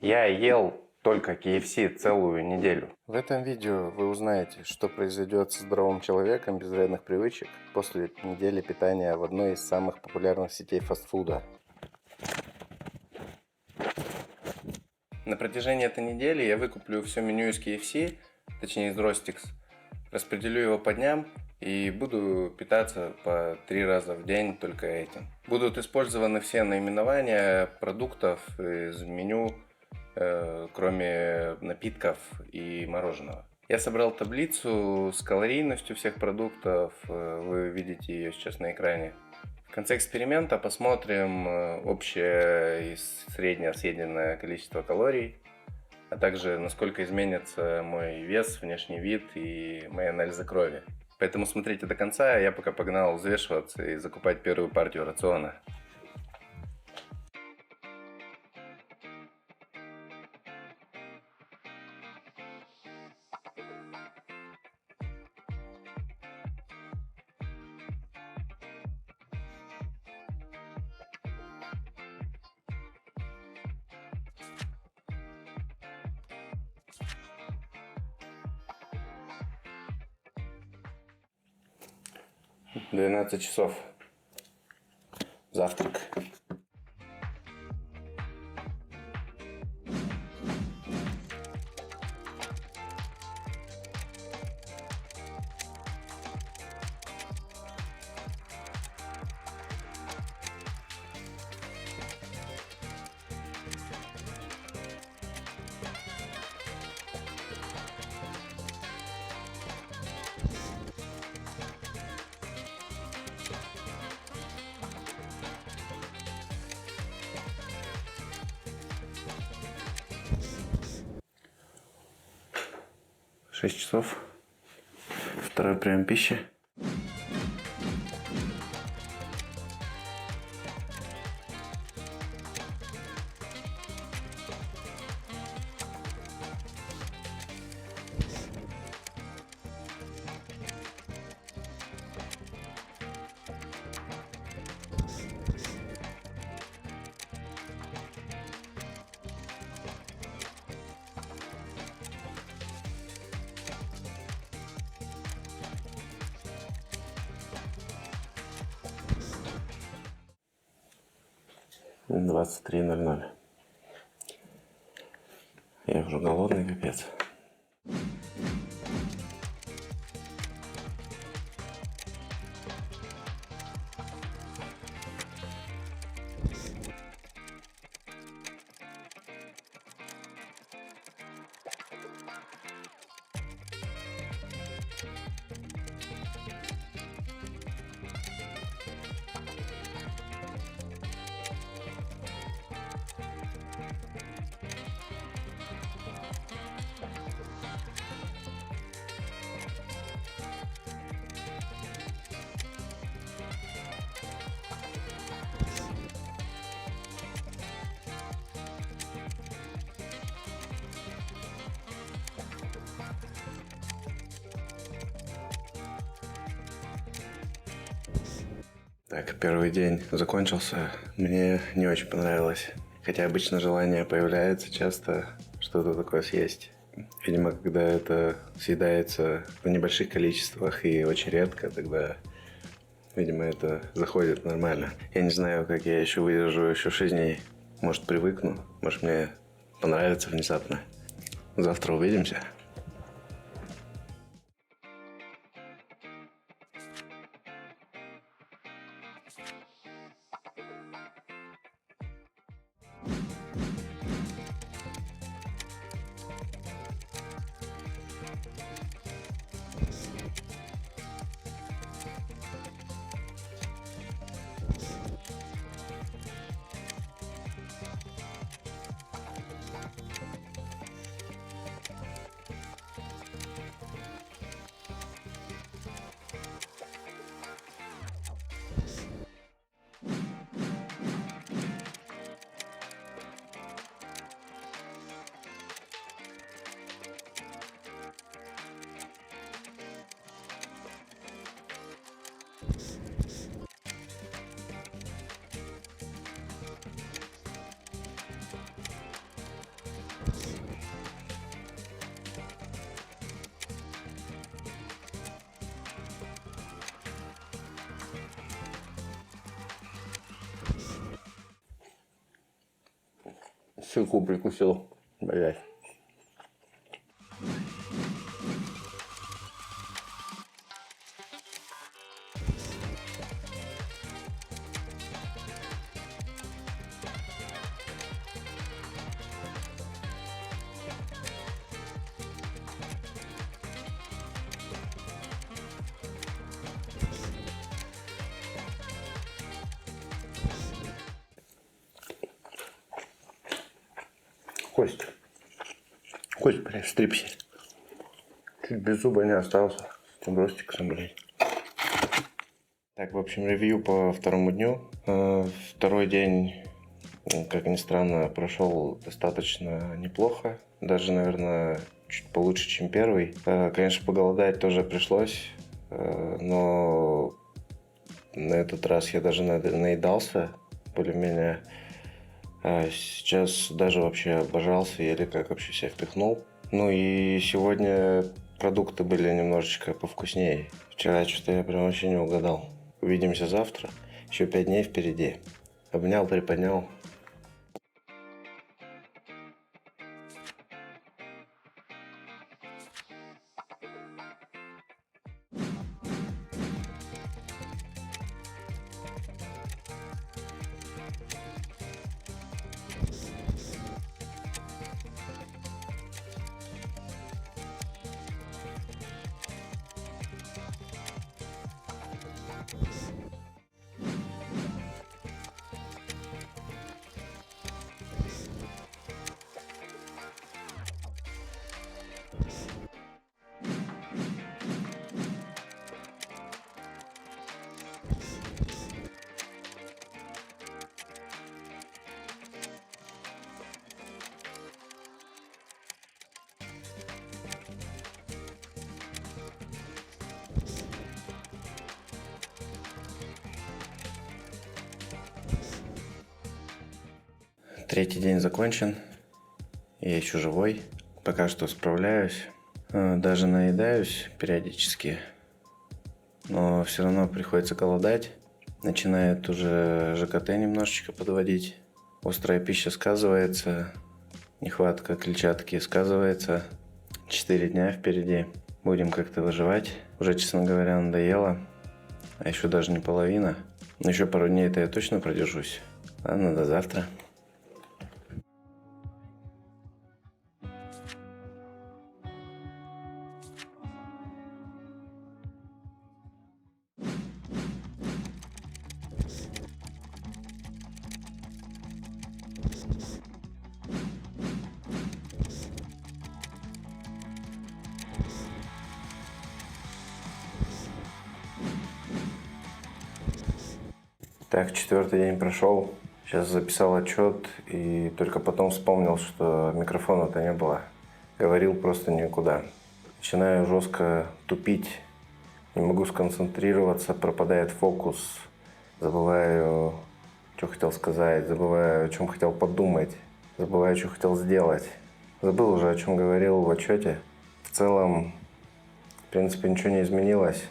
Я ел только KFC целую неделю. В этом видео вы узнаете, что произойдет со здоровым человеком без вредных привычек после недели питания в одной из самых популярных сетей фастфуда. На протяжении этой недели я выкуплю все меню из KFC, точнее из Rostix, распределю его по дням и буду питаться по 3 раза в день только этим. Будут использованы все наименования продуктов из меню, кроме напитков и мороженого. Я собрал таблицу с калорийностью всех продуктов, вы видите ее сейчас на экране. В конце эксперимента посмотрим общее и среднее съеденное количество калорий, а также насколько изменится мой вес, внешний вид и мои анализы крови. Поэтому смотрите до конца, я пока погнал взвешиваться и закупать первую партию рациона. — 12 часов. Завтрак. Шесть часов. Второй прием пищи. — 23:00. Я уже голодный, капец. Так, первый день закончился. Мне не очень понравилось. Хотя обычно желание появляется часто что-то такое съесть. Видимо, когда это съедается в небольших количествах и очень редко, тогда, видимо, это заходит нормально. Я не знаю, как я еще выдержу еще 6 дней. Может, привыкну, может, мне понравится внезапно. Завтра увидимся. Чайку прикусил. Блять. Кость, блядь, в стрипсе. Чуть без зуба не остался. С этим ростиком, блядь. Так, в общем, ревью по второму дню. Второй день, как ни странно, прошел достаточно неплохо. Даже, наверное, чуть получше, чем первый. Конечно, поголодать тоже пришлось. Но на этот раз я даже наедался более-менее. Сейчас даже вообще обожался, еле как вообще себя впихнул. Ну и сегодня продукты были немножечко повкуснее. Вчера что-то я прям вообще не угадал. Увидимся завтра. Еще 5 дней впереди. Обнял, приподнял. Третий день закончен. Я еще живой. Пока что справляюсь. Даже наедаюсь периодически. Но все равно приходится голодать. Начинает уже ЖКТ немножечко подводить. Острая пища сказывается. Нехватка клетчатки сказывается. 4 дня впереди. Будем как-то выживать. Уже, честно говоря, надоело. А еще даже не половина. Но еще пару дней-то я точно продержусь. Ладно, до завтра. Так, 4-й день прошел. Сейчас записал отчет и только потом вспомнил, что микрофона-то не было. Говорил просто никуда. Начинаю жестко тупить. Не могу сконцентрироваться, пропадает фокус. Забываю, что хотел сказать, забываю, о чем хотел подумать. Забываю, что хотел сделать. Забыл уже, о чем говорил в отчете. В целом, в принципе, ничего не изменилось.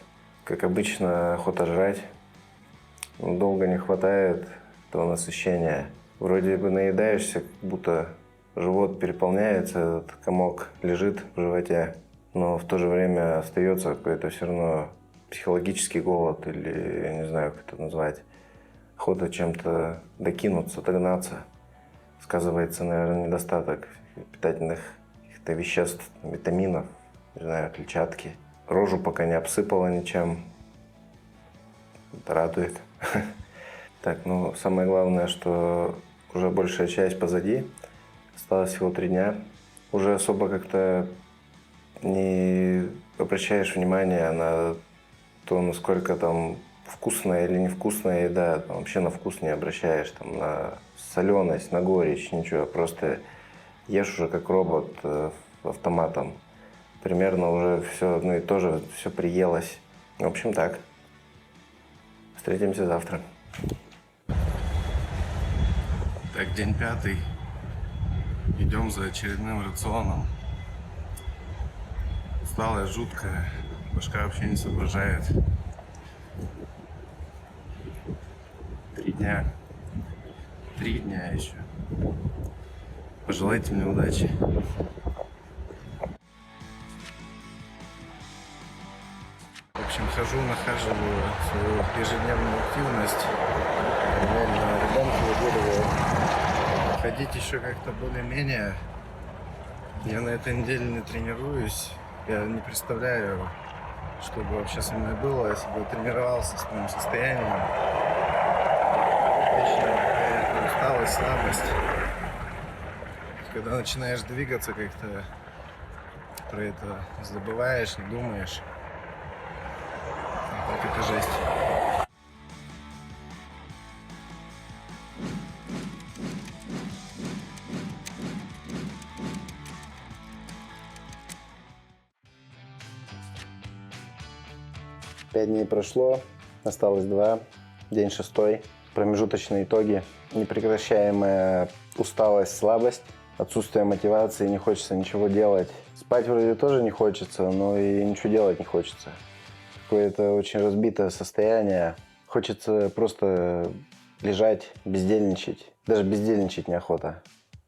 Как обычно, охота жрать. Долго не хватает этого насыщения. Вроде бы наедаешься, как будто живот переполняется, этот комок лежит в животе, но в то же время остается какой-то все равно психологический голод или, я не знаю, как это назвать, охота чем-то докинуться, догнаться. Сказывается, наверное, недостаток питательных каких-то веществ, витаминов, не знаю, клетчатки. Рожу пока не обсыпала ничем. Это радует. Так, ну, самое главное, что уже большая часть позади. Осталось всего 3 дня. Уже особо как-то не обращаешь внимания на то, насколько там вкусная или невкусная еда. Там, вообще на вкус не обращаешь. Там, на соленость, на горечь, ничего. Просто ешь уже как робот автоматом. Примерно уже все одно и то же, все приелось. В общем, так. Встретимся завтра. Так, день 5. Идем за очередным рационом. Усталая, жуткая. Башка вообще не соображает. 3 дня. 3 дня еще. Пожелайте мне удачи. В общем, нахаживаю свою ежедневную активность. Реально ребенка выгуливаю. Ходить еще как-то более-менее. Я на этой неделе не тренируюсь. Я не представляю, что бы вообще со мной было, если бы я тренировался с моим состоянием. Вечная какая-то усталость, слабость. Когда начинаешь двигаться, как-то про это забываешь, не думаешь. Так это жесть. Пять дней прошло, осталось 2, день 6, промежуточные итоги, непрекращаемая усталость, слабость, отсутствие мотивации, не хочется ничего делать. Спать вроде тоже не хочется, но и ничего делать не хочется. Какое-то очень разбитое состояние, хочется просто лежать, бездельничать. Даже бездельничать неохота,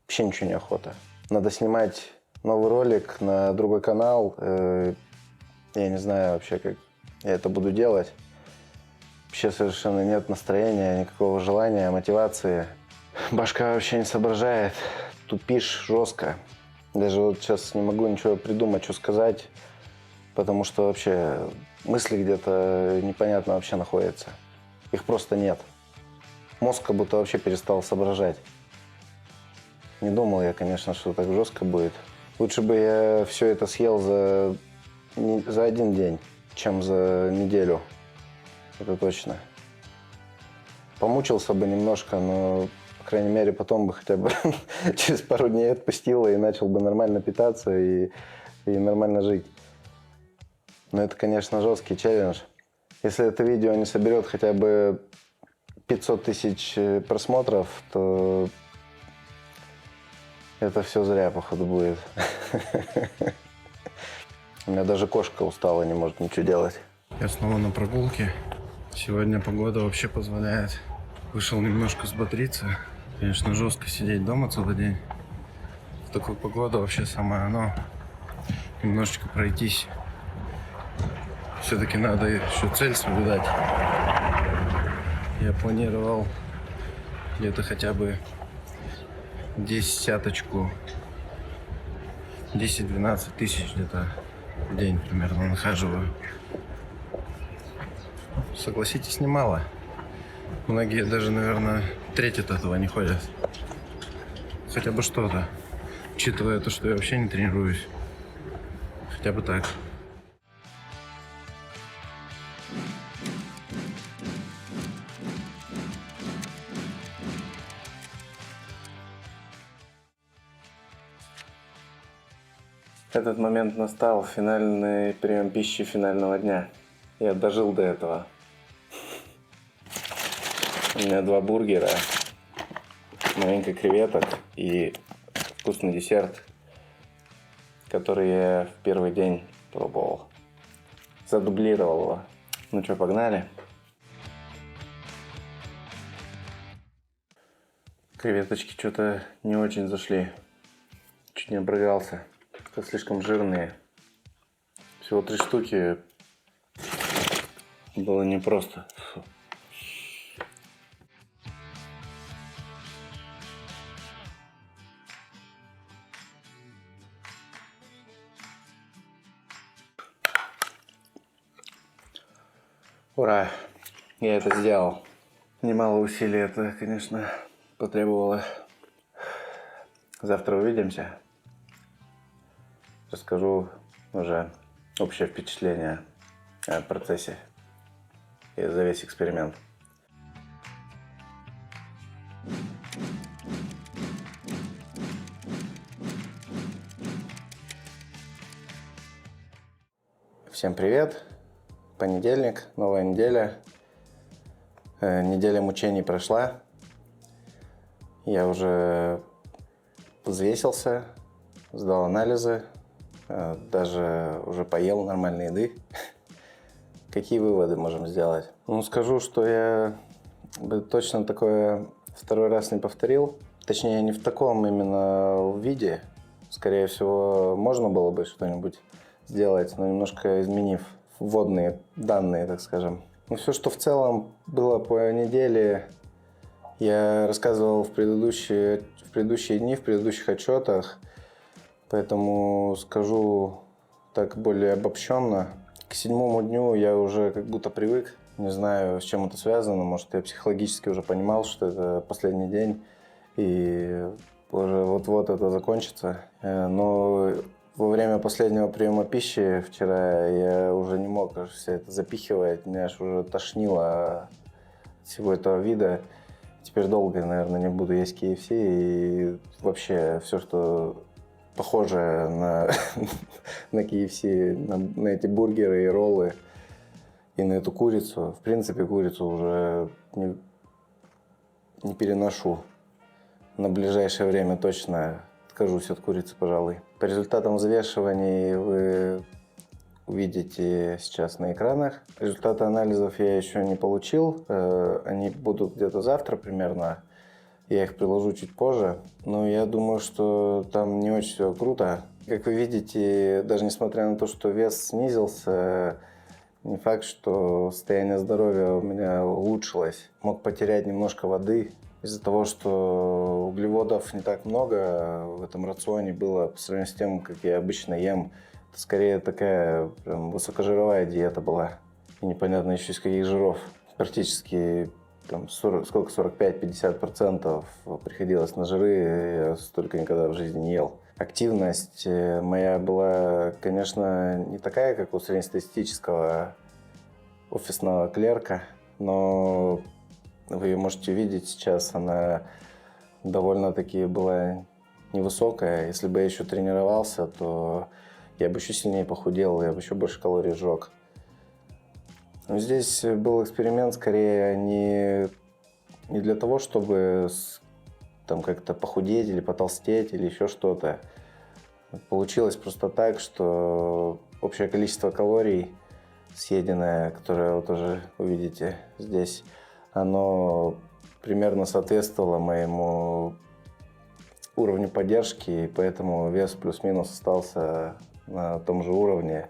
вообще ничего неохота. Надо снимать новый ролик на другой канал, я не знаю вообще, как я это буду делать. Вообще совершенно нет настроения, никакого желания, мотивации. Башка вообще не соображает. Тупишь жестко. Даже вот сейчас не могу ничего придумать, что сказать. Потому что вообще мысли где-то непонятно вообще находятся. Их просто нет. Мозг как будто вообще перестал соображать. Не думал я, конечно, что так жестко будет. Лучше бы я все это съел за один день, чем за неделю. Это точно. Помучился бы немножко, но, по крайней мере, потом бы хотя бы через пару дней отпустило и начал бы нормально питаться и нормально жить. Но это, конечно, жесткий челлендж. Если это видео не соберет хотя бы 500 тысяч просмотров, то это все зря, походу, будет. У меня даже кошка устала, не может ничего делать. Я снова на прогулке. Сегодня погода вообще позволяет. Вышел немножко взбодриться. Конечно, жестко сидеть дома целый день. В такую погоду вообще самое оно. Немножечко пройтись. Все-таки надо еще цель соблюдать. Я планировал где-то хотя бы 10-12 тысяч где-то в день примерно нахаживаю. Согласитесь, немало. Многие даже, наверное, треть от этого не ходят. Хотя бы что-то. Учитывая то, что я вообще не тренируюсь. Хотя бы так. Этот момент настал, финальный прием пищи финального дня. Я дожил до этого. У меня 2 бургера, маленько креветок и вкусный десерт, который я в первый день пробовал. Задублировал его. Ну что, погнали? Креветочки что-то не очень зашли. Чуть не обрыгался. Слишком жирные. Всего 3 штуки. Было непросто. Фу. Ура! Я это сделал. Немало усилий это, конечно, потребовало. Завтра увидимся. Расскажу уже общее впечатление о процессе и за весь эксперимент. Всем привет! Понедельник, новая неделя. Неделя мучений прошла. Я уже взвесился, сдал анализы, даже уже поел нормальной еды. Какие выводы можем сделать? Ну, скажу, что я бы точно такое второй раз не повторил. Точнее, не в таком именно виде. Скорее всего, можно было бы что-нибудь сделать, но немножко изменив вводные данные, так скажем. Но все, что в целом было по неделе, я рассказывал в предыдущие дни, в предыдущих отчетах. Поэтому скажу так более обобщенно. К 7-му дню я уже как будто привык. Не знаю, с чем это связано. Может, я психологически уже понимал, что это последний день. И уже вот-вот это закончится. Но во время последнего приема пищи вчера я уже не мог все это запихивать. Меня аж уже тошнило от всего этого вида. Теперь долго, наверное, не буду есть KFC. И вообще все, что похожее на, на KFC, на эти бургеры и роллы и на эту курицу. В принципе, курицу уже не переношу. На ближайшее время точно откажусь от курицы, пожалуй. По результатам взвешиваний вы увидите сейчас на экранах. Результаты анализов я еще не получил. Они будут где-то завтра примерно. Я их приложу чуть позже. Но я думаю, что там не очень все круто. Как вы видите, даже несмотря на то, что вес снизился, не факт, что состояние здоровья у меня улучшилось. Мог потерять немножко воды. Из-за того, что углеводов не так много в этом рационе было по сравнению с тем, как я обычно ем. Это скорее такая прям высокожировая диета была. И непонятно еще из каких жиров. Практически там 45-50% приходилось на жиры. Я столько никогда в жизни не ел. Активность моя была, конечно, не такая, как у среднестатистического офисного клерка, но вы ее можете видеть сейчас, она довольно-таки была невысокая. Если бы я еще тренировался, то я бы еще сильнее похудел, я бы еще больше калорий сжег. Но здесь был эксперимент скорее не для того, чтобы там как-то похудеть или потолстеть или еще что-то. Получилось просто так, что общее количество калорий съеденное, которое вы тоже увидите здесь, оно примерно соответствовало моему уровню поддержки, и поэтому вес плюс-минус остался на том же уровне.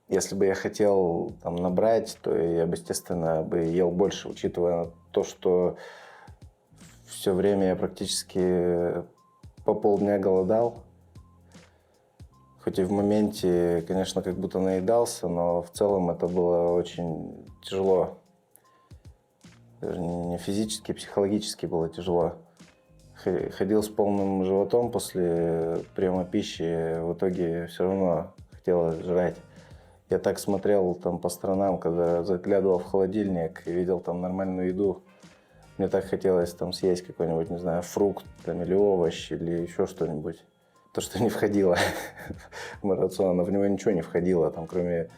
Если бы я хотел там набрать, то я бы, естественно, ел больше, учитывая то, что все время я практически по полдня голодал. Хоть и в моменте, конечно, как будто наедался, но в целом это было очень тяжело. Даже не физически, психологически было тяжело. Ходил с полным животом после приема пищи, в итоге все равно хотелось жрать. Я так смотрел там по сторонам, когда заглядывал в холодильник и видел там нормальную еду. Мне так хотелось там съесть какой-нибудь, не знаю, фрукт там, или овощ, или еще что-нибудь. То, что не входило в мой рацион, в него ничего не входило, там, кроме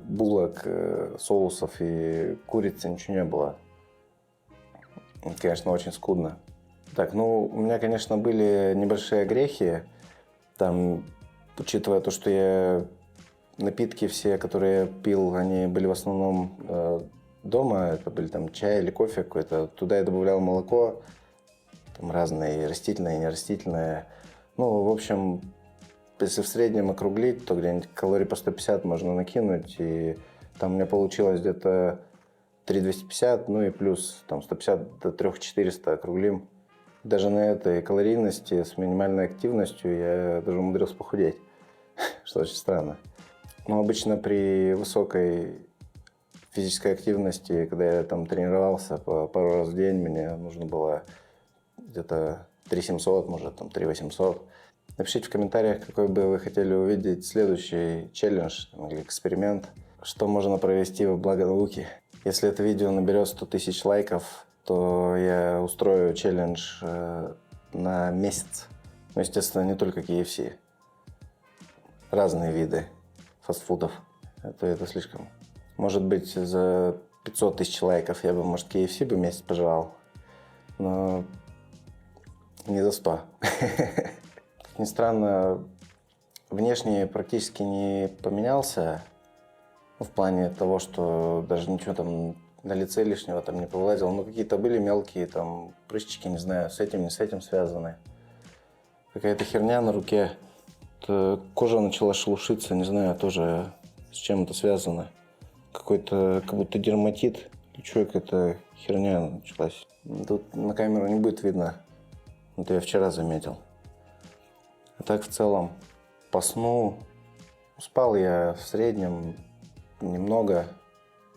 булок, соусов и курицы ничего не было. Конечно, очень скудно. Так, ну, у меня, конечно, были небольшие огрехи. Там, учитывая то, что я напитки все, которые я пил, они были в основном дома. Это были там чай или кофе какой-то. Туда я добавлял молоко. Там разные, растительное и нерастительное. Ну, в общем, если в среднем округлить, то где-нибудь калорий по 150 можно накинуть. И там у меня получилось где-то 3250, ну и плюс там 150 до 3400 округлим. Даже на этой калорийности с минимальной активностью я даже умудрился похудеть, что очень странно. Но обычно при высокой физической активности, когда я там тренировался по пару раз в день, мне нужно было где-то 3700, может там 3800. Напишите в комментариях, какой бы вы хотели увидеть следующий челлендж или эксперимент, что можно провести во благо науки. Если это видео наберет 100 тысяч лайков, то я устрою челлендж на месяц. Ну, естественно, не только KFC. Разные виды фастфудов. Это слишком. Может быть, за 500 тысяч лайков я бы, может, KFC бы месяц пожрал. Но не за 100. Как ни странно, внешне практически не поменялся. В плане того, что даже ничего там на лице лишнего там не повылазило. Ну, какие-то были мелкие там прыщики, не знаю, с этим, не с этим связаны. Какая-то херня на руке. Кожа начала шелушиться, не знаю, тоже с чем это связано. Какой-то, как будто дерматит. Или что, какая-то херня началась. Тут на камеру не будет видно. Это я вчера заметил. А так в целом по сну спал я в среднем немного.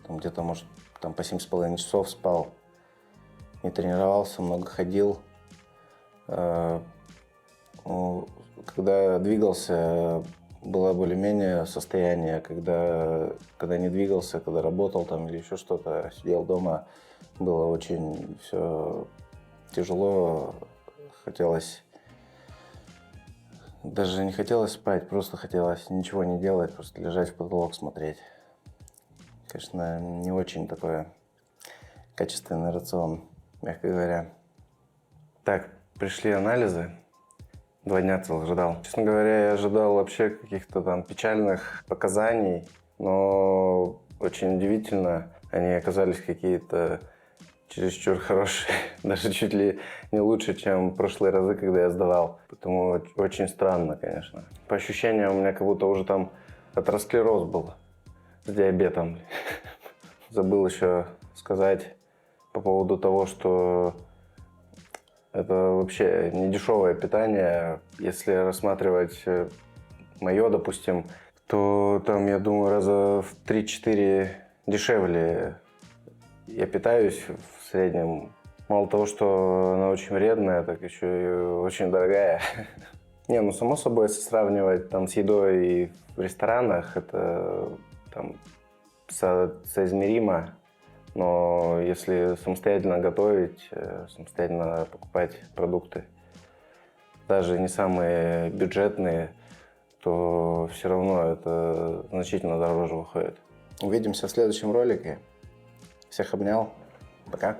Там где-то, может, там по 7,5 часов спал. Не тренировался, много ходил. Когда двигался, было более-менее состояние. Когда не двигался, когда работал там или еще что-то, сидел дома, было очень все тяжело. Хотелось... Даже не хотелось спать, просто хотелось ничего не делать, просто лежать в потолок смотреть. Конечно, не очень такой качественный рацион, мягко говоря. Так, пришли анализы. 2 дня целых ждал. Честно говоря, я ожидал вообще каких-то там печальных показаний, но очень удивительно, они оказались какие-то чересчур хорошие, даже чуть ли не лучше, чем в прошлые разы, когда я сдавал. Поэтому очень странно, конечно. По ощущениям, у меня как будто уже там атеросклероз был с диабетом. Забыл еще сказать по поводу того, что это вообще не дешевое питание. Если рассматривать мое, допустим, то там, я думаю, раза в 3-4 дешевле я питаюсь в среднем. Мало того, что она очень вредная, так еще и очень дорогая. Не, ну само собой, если сравнивать там с едой в ресторанах, это там соизмеримо. Но если самостоятельно готовить, самостоятельно покупать продукты, даже не самые бюджетные, то все равно это значительно дороже выходит. Увидимся в следующем ролике. Всех обнял. Пока.